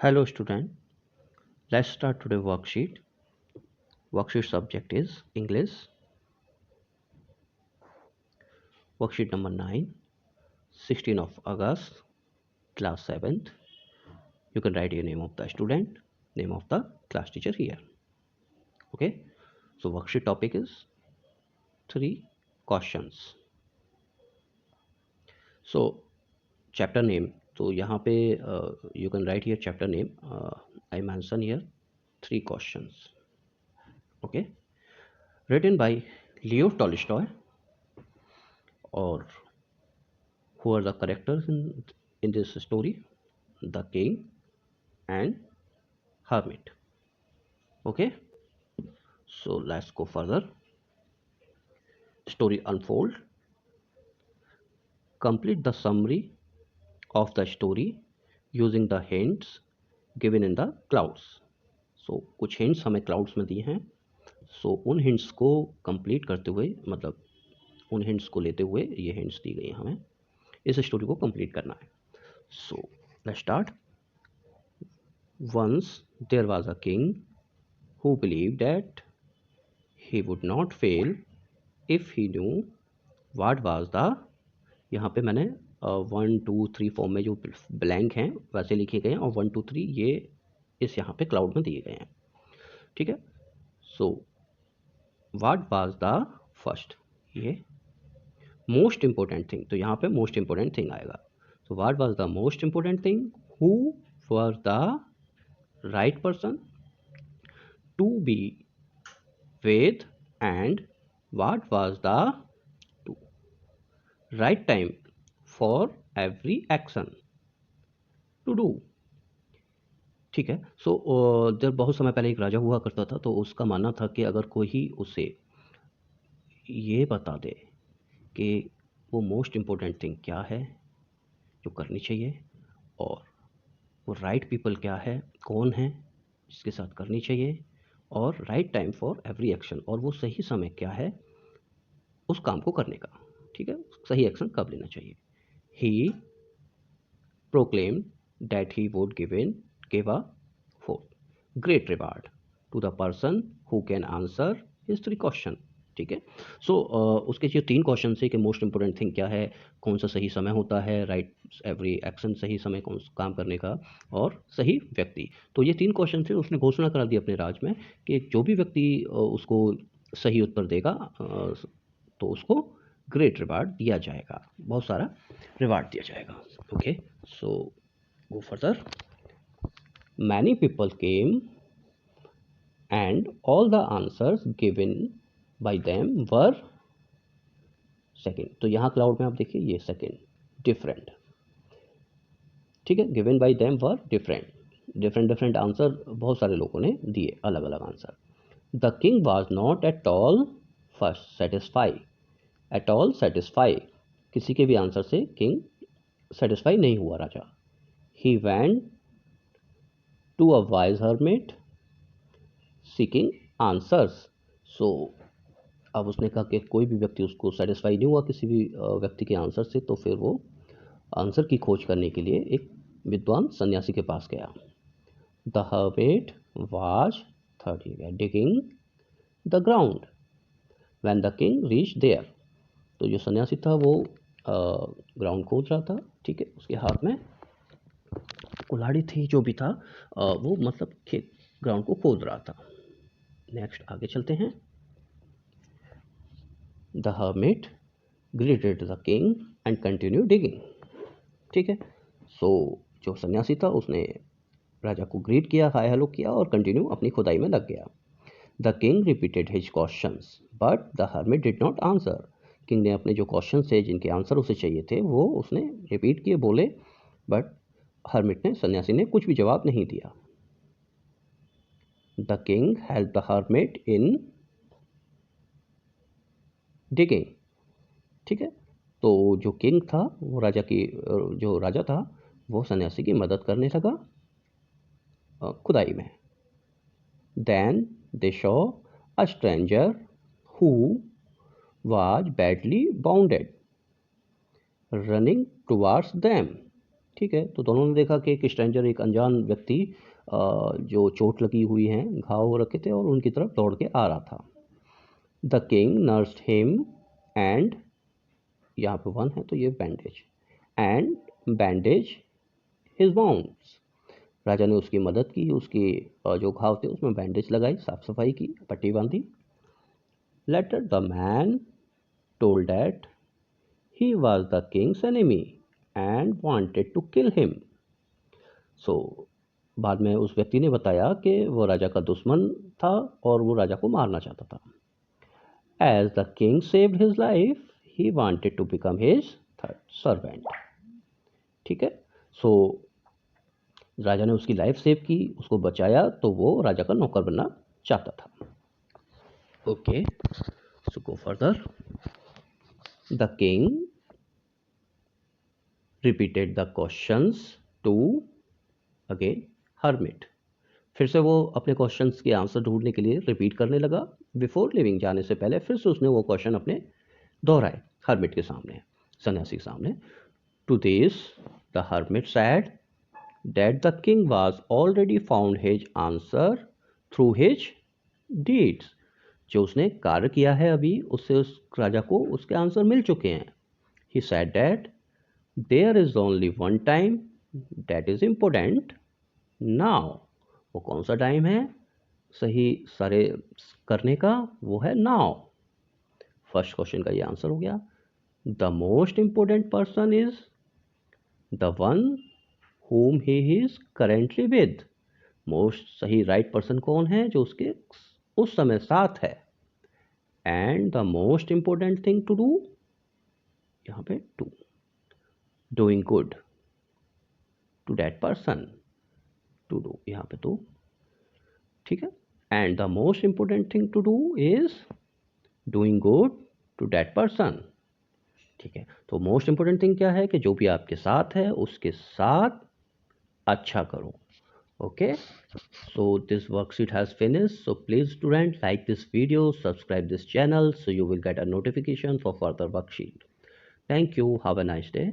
Hello student, let's start today worksheet. Worksheet subject is English. Worksheet number 9, 16 of August, class 7th. You can write your name of the student, name of the class teacher here. Okay, so worksheet topic is 3 questions. So chapter name, तो यहाँ पे you can write here chapter name. I mention here 3 questions. Okay, written by Leo Tolstoy, or who are the characters in this story? The king and hermit. Okay, so let's go further. Story unfold. Complete the summary of the story using the hints given in the clouds. So कुछ hints हमें clouds में दिए हैं. So उन hints को complete करते हुए, मतलब उन hints को लेते हुए ये hints दी गई हैं हमें इस story को complete करना है. So let's start. Once there was a king who believed that he would not fail if he knew what was the, यहाँ पे मैंने 1 2 3 फॉर्म में जो ब्लैंक हैं वैसे लिखे गए हैं और 1 2 3 ये इस यहाँ पे क्लाउड में दिए गए हैं. ठीक है, so what was the first, ये मोस्ट इंपॉर्टेंट थिंग, तो यहाँ पे मोस्ट इंपॉर्टेंट थिंग आएगा. So what was the most important thing, who were the right person to be with, and what was the right time for every action to do. ठीक है, सो जब बहुत समय पहले एक राजा हुआ करता था तो उसका मानना था कि अगर कोई उसे ये बता दे कि वो मोस्ट इम्पोर्टेंट थिंग क्या है जो करनी चाहिए, और वो राइट पीपल क्या है, कौन है जिसके साथ करनी चाहिए, और right time for every action, और वो सही समय क्या है उस काम को करने का. ठीक है, सही एक्शन कब लेना चाहिए. ही proclaimed that he would give a great reward to the person who can answer his 3 question. ठीक है, सो उसके जो 3 क्वेश्चन है कि मोस्ट इंपोर्टेंट थिंग क्या है, कौन सा सही समय होता है, राइट एवरी एक्शन, सही समय कौन काम करने का, और सही व्यक्ति. तो ये 3 क्वेश्चन थे. उसने घोषणा करा दी अपने राज में कि जो भी व्यक्ति उसको सही उत्तर देगा तो उसको ग्रेट रिवार्ड दिया जाएगा, बहुत सारा रिवार्ड दिया जाएगा. Okay, so go further. Many people came and all the answers given by them were second. तो यहाँ क्लाउड में आप देखिए ये सेकेंड, डिफरेंट. ठीक है, given by them were different, different answer बहुत सारे लोगों ने दिए, अलग अलग answer. The king was not at all first satisfy. At all satisfy, किसी के भी आंसर से किंग सेटिस्फाई नहीं हुआ राजा. He went to a wise hermit seeking answers. So अब उसने कहा कि कोई भी व्यक्ति उसको सेटिस्फाई नहीं हुआ किसी भी व्यक्ति के आंसर से, तो फिर वो आंसर की खोज करने के लिए एक विद्वान सन्यासी के पास गया. The hermit was third digging the ground when the king reach there. तो जो सन्यासी था वो ग्राउंड खोद रहा था. ठीक है, उसके हाथ में कुल्हाड़ी थी, जो भी था वो मतलब खेत ग्राउंड को खोद रहा था. नेक्स्ट आगे चलते हैं. The hermit greeted the king and continue digging. ठीक है, सो जो सन्यासी था उसने राजा को ग्रीट किया, हाय हेलो किया, और कंटिन्यू अपनी खुदाई में लग गया. The king repeated his questions but the hermit did not answer. King ने अपने जो क्वेश्चन थे जिनके आंसर उसे चाहिए थे वो उसने रिपीट किए, बोले, बट हर्मिट ने, सन्यासी ने कुछ भी जवाब नहीं दिया. The king help the hermit in digging. ठीक है, तो जो किंग था वो जो राजा था वो सन्यासी की मदद करने लगा खुदाई में. Then they saw a stranger who was badly wounded running towards them. ठीक है, तो दोनों ने देखा कि एक स्ट्रेंजर, एक अनजान व्यक्ति जो चोट लगी हुई हैं, घाव हो रखे थे और उनकी तरफ दौड़ के आ रहा था। The king nursed him and, यहाँ पे वन है तो ये bandage, and bandage his wounds. राजा ने उसकी मदद की, उसके जो घाव थे उसमें बैंडेज लगाई, साफ सफाई की, पट्टी बांधी। Later the man told that he was the king's enemy and wanted to kill him. So बाद में उस व्यक्ति ने बताया कि वो राजा का दुश्मन था और वो राजा को मारना चाहता था। As the king saved his life he wanted to become his servant. ठीक है, सो राजा ने उसकी लाइफ सेव की, उसको बचाया, तो वो राजा का नौकर बनना चाहता था। Okay, so go further. The king repeated the questions to again hermit. फिर से वो अपने क्वेश्चंस के आंसर ढूंढने के लिए रिपीट करने लगा। बिफोर लिविंग, जाने से पहले फिर से उसने वो क्वेश्चन अपने दोहराए हर्मिट के सामने, सन्यासी के सामने। To this the hermit said that the king was already found his answer through his deeds. जो उसने कार्य किया है अभी, उससे उस राजा को उसके आंसर मिल चुके हैं। He said that there is only one time that is important now. वो कौन सा टाइम है सही सारे करने का? वो है नाउ। फर्स्ट क्वेश्चन का ये आंसर हो गया। The most important person is the one whom he is currently with। Most सही राइट पर्सन कौन है? जो उसके उस समय साथ है। And the most important thing to do, यहाँ पे to, doing good to that person, to do यहाँ पे तो, ठीक है। And the most important thing to do is doing good to that person. ठीक है, तो मोस्ट इंपोर्टेंट थिंग क्या है कि जो भी आपके साथ है उसके साथ अच्छा करो। Okay, so this worksheet has finished. So please students, like this video, subscribe this channel so you will get a notification for further worksheet. Thank you. Have a nice day.